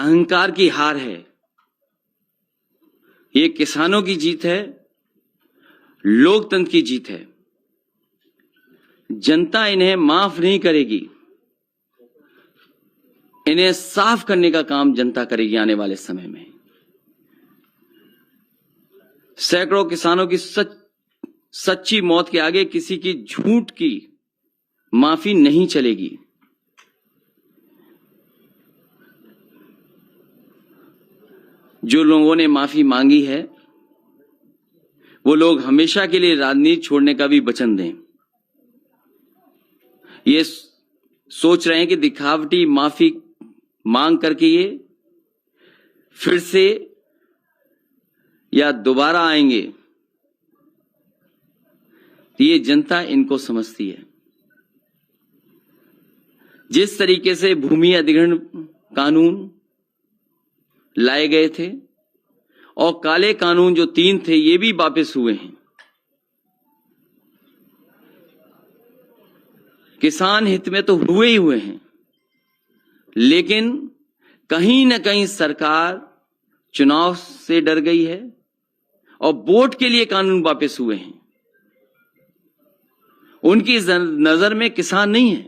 अहंकार की हार है, ये किसानों की जीत है, लोकतंत्र की जीत है। जनता इन्हें माफ नहीं करेगी, इन्हें साफ करने का काम जनता करेगी आने वाले समय में। सैकड़ों किसानों की सच्ची मौत के आगे किसी की झूठ की माफी नहीं चलेगी। जो लोगों ने माफी मांगी है वो लोग हमेशा के लिए राजनीति छोड़ने का भी वचन दें। ये सोच रहे हैं कि दिखावटी माफी मांग करके ये फिर से या दोबारा आएंगे, ये जनता इनको समझती है। जिस तरीके से भूमि अधिग्रहण कानून लाए गए थे और काले कानून जो 3 थे ये भी वापस हुए हैं। किसान हित में तो हुए ही हुए हैं, लेकिन कहीं न कहीं सरकार चुनाव से डर गई है और वोट के लिए कानून वापस हुए हैं। उनकी नजर में किसान नहीं है।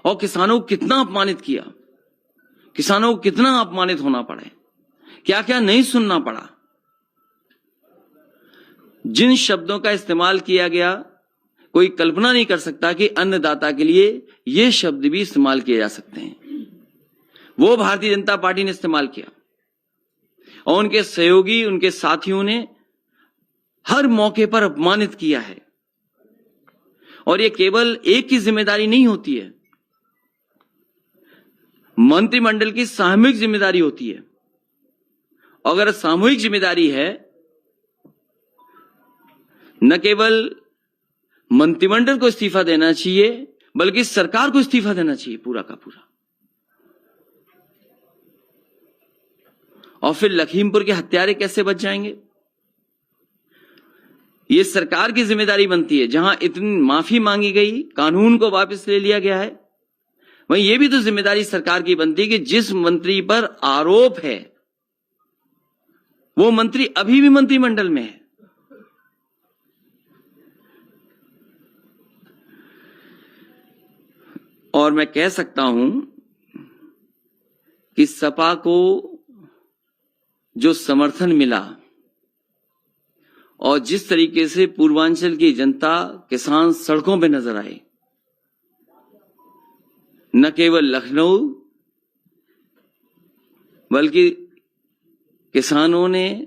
और किसानों को कितना अपमानित किया, किसानों को कितना अपमानित होना पड़ा, क्या क्या नहीं सुनना पड़ा। जिन शब्दों का इस्तेमाल किया गया कोई कल्पना नहीं कर सकता कि अन्नदाता के लिए ये शब्द भी इस्तेमाल किए जा सकते हैं। वो भारतीय जनता पार्टी ने इस्तेमाल किया और उनके सहयोगी, उनके साथियों ने हर मौके पर अपमानित किया है। और ये केवल एक की जिम्मेदारी नहीं होती है, मंत्रिमंडल की सामूहिक जिम्मेदारी होती है। अगर सामूहिक जिम्मेदारी है, न केवल मंत्रिमंडल को इस्तीफा देना चाहिए बल्कि सरकार को इस्तीफा देना चाहिए पूरा का पूरा। और फिर लखीमपुर के हत्यारे कैसे बच जाएंगे? ये सरकार की जिम्मेदारी बनती है। जहां इतनी माफी मांगी गई, कानून को वापस ले लिया गया है, वहीं ये भी तो जिम्मेदारी सरकार की बनती है कि जिस मंत्री पर आरोप है वो मंत्री अभी भी मंत्रिमंडल में है। और मैं कह सकता हूं कि सपा को जो समर्थन मिला और जिस तरीके से पूर्वांचल की जनता, किसान सड़कों पे नजर आए, न केवल लखनऊ बल्कि किसानों ने,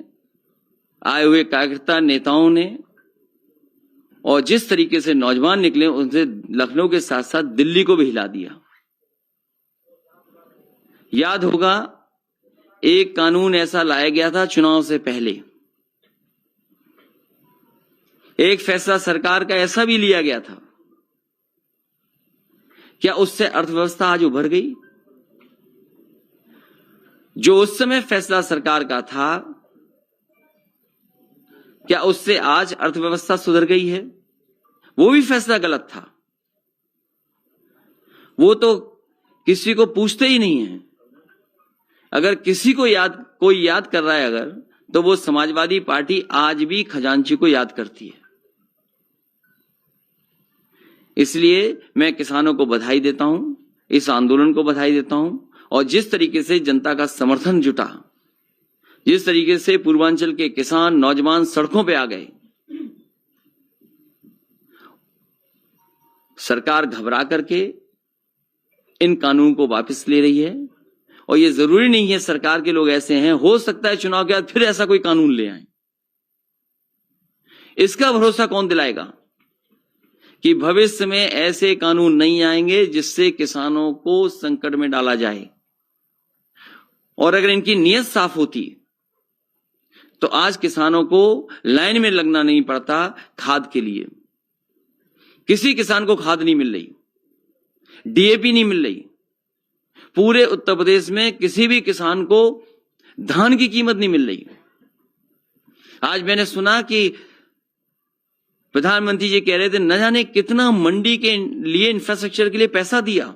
आए हुए कार्यकर्ता नेताओं ने, और जिस तरीके से नौजवान निकले, उनसे लखनऊ के साथ साथ दिल्ली को भी हिला दिया। याद होगा एक कानून ऐसा लाया गया था चुनाव से पहले, एक फैसला सरकार का ऐसा भी लिया गया था। क्या उससे अर्थव्यवस्था आज उभर गई? जो उस समय फैसला सरकार का था, क्या उससे आज अर्थव्यवस्था सुधर गई है? वो भी फैसला गलत था। वो तो किसी को पूछते ही नहीं है। अगर किसी को कोई याद कर रहा है अगर, तो वो समाजवादी पार्टी आज भी खजांची को याद करती है। इसलिए मैं किसानों को बधाई देता हूं, इस आंदोलन को बधाई देता हूं। और जिस तरीके से जनता का समर्थन जुटा, जिस तरीके से पूर्वांचल के किसान, नौजवान सड़कों पे आ गए, सरकार घबरा करके इन कानून को वापस ले रही है। और ये जरूरी नहीं है सरकार के लोग ऐसे हैं, हो सकता है चुनाव के बाद फिर ऐसा कोई कानून ले आए। इसका भरोसा कौन दिलाएगा कि भविष्य में ऐसे कानून नहीं आएंगे जिससे किसानों को संकट में डाला जाए? और अगर इनकी नीयत साफ होती तो आज किसानों को लाइन में लगना नहीं पड़ता खाद के लिए। किसी किसान को खाद नहीं मिल रही, डीएपी नहीं मिल रही। पूरे उत्तर प्रदेश में किसी भी किसान को धान की कीमत नहीं मिल रही। आज मैंने सुना कि प्रधानमंत्री जी कह रहे थे न जाने कितना मंडी के लिए, इंफ्रास्ट्रक्चर के लिए पैसा दिया।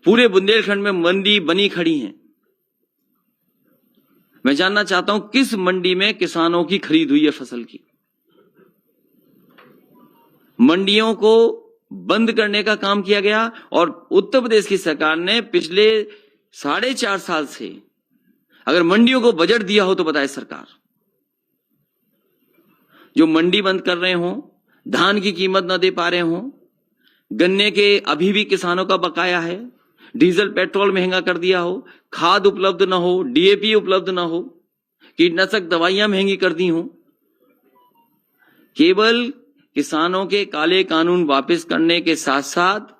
पूरे बुंदेलखंड में मंडी बनी खड़ी हैं। मैं जानना चाहता हूं किस मंडी में किसानों की खरीद हुई है फसल की। मंडियों को बंद करने का काम किया गया और उत्तर प्रदेश की सरकार ने पिछले 4.5 साल से अगर मंडियों को बजट दिया हो तो बताए सरकार। जो मंडी बंद कर रहे हो, धान की कीमत न दे पा रहे हो, गन्ने के अभी भी किसानों का बकाया है, डीजल पेट्रोल महंगा कर दिया हो, खाद उपलब्ध न हो, डीएपी उपलब्ध न हो, कीटनाशक दवाइयां महंगी कर दी हो, केवल किसानों के काले कानून वापस करने के साथ साथ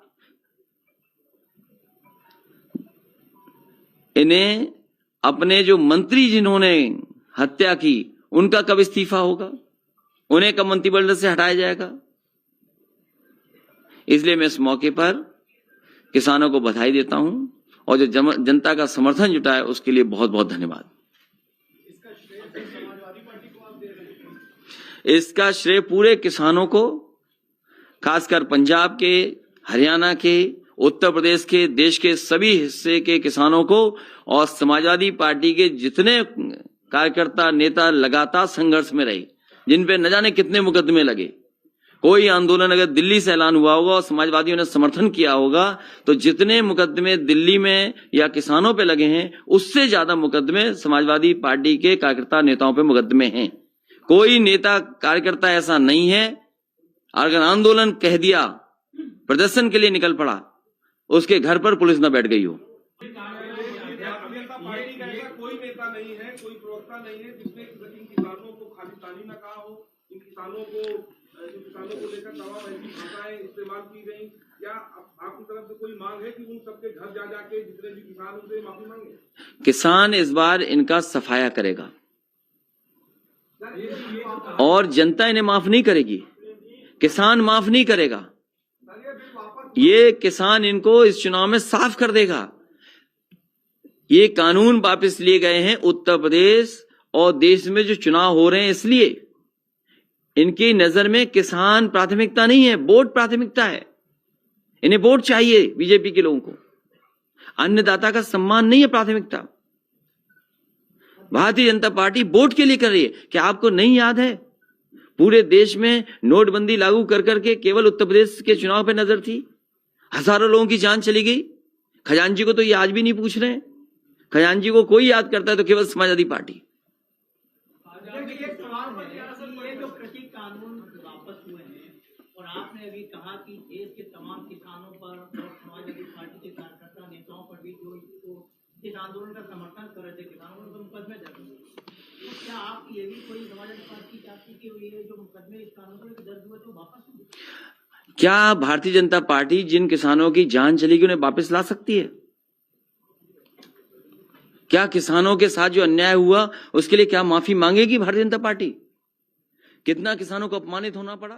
इन्हें अपने जो मंत्री जिन्होंने हत्या की उनका कब इस्तीफा होगा, उन्हें कब मंत्रिमंडल से हटाया जाएगा। इसलिए मैं इस मौके पर किसानों को बधाई देता हूं और जो जनता का समर्थन जुटा है उसके लिए बहुत बहुत धन्यवाद। इसका श्रेय पूरे किसानों को, खासकर पंजाब के, हरियाणा के, उत्तर प्रदेश के, देश के सभी हिस्से के किसानों को और समाजवादी पार्टी के जितने कार्यकर्ता नेता लगातार संघर्ष में रहे, जिन पे न जाने कितने मुकदमे लगे। कोई आंदोलन अगर दिल्ली से ऐलान हुआ होगा और समाजवादियों ने समर्थन किया होगा तो जितने मुकदमे दिल्ली में या किसानों पे लगे हैं उससे ज्यादा मुकदमे समाजवादी पार्टी के कार्यकर्ता नेताओं पे मुकदमे हैं। कोई नेता कार्यकर्ता ऐसा नहीं है अगर आंदोलन कह दिया, प्रदर्शन के लिए निकल पड़ा, उसके घर पर पुलिस न बैठ गई हो। कोई नेता नहीं है, कोई प्रवक्ता नहीं है जिसने इन किसानों को खालिस्तानी न कहा हो, इन किसानों को लेकर तवाबाजी भाषाएं इस्तेमाल की गई, या आपकी तरफ से कोई मांग है कि उन सबके घर जा जाके जितने भी किसान उनसे माफी मांगे? किसान इस बार इनका सफाया करेगा और जनता इन्हें माफ नहीं करेगी, किसान माफ नहीं करेगा। ये किसान इनको इस चुनाव में साफ कर देगा। ये कानून वापस लिए गए हैं उत्तर प्रदेश और देश में जो चुनाव हो रहे हैं इसलिए। इनकी नजर में किसान प्राथमिकता नहीं है, वोट प्राथमिकता है। इन्हें वोट चाहिए बीजेपी के लोगों को, अन्नदाता का सम्मान नहीं है प्राथमिकता। भारतीय जनता पार्टी वोट के लिए कर रही है। क्या आपको नहीं याद है पूरे देश में नोटबंदी लागू कर करके केवल उत्तर प्रदेश के चुनाव पे नजर थी, हजारों लोगों की जान चली गई। खजांची को तो ये आज भी नहीं पूछ रहे हैं। खजांची को कोई याद करता है तो केवल समाजवादी पार्टी। जो कृषि कानून वापस हुए हैं और आपने अभी कहा कि देश के तमाम किसानों पर और समाजवादी पार्टी के कार्यकर्ता नेताओं पर भी जो इस आंदोलन का समर्थन कर रहे थे, किसानों पर मुकदमे दर्ज हुए, तो क्या आप ये भी कोई समाजवादी पार्टी चाहती कि ये जो मुकदमे इस कानून पर दर्ज हुए तो वापस हुए? क्या भारतीय जनता पार्टी जिन किसानों की जान चली गई उन्हें वापस ला सकती है? क्या किसानों के साथ जो अन्याय हुआ उसके लिए क्या माफी मांगेगी भारतीय जनता पार्टी? कितना किसानों को अपमानित होना पड़ा?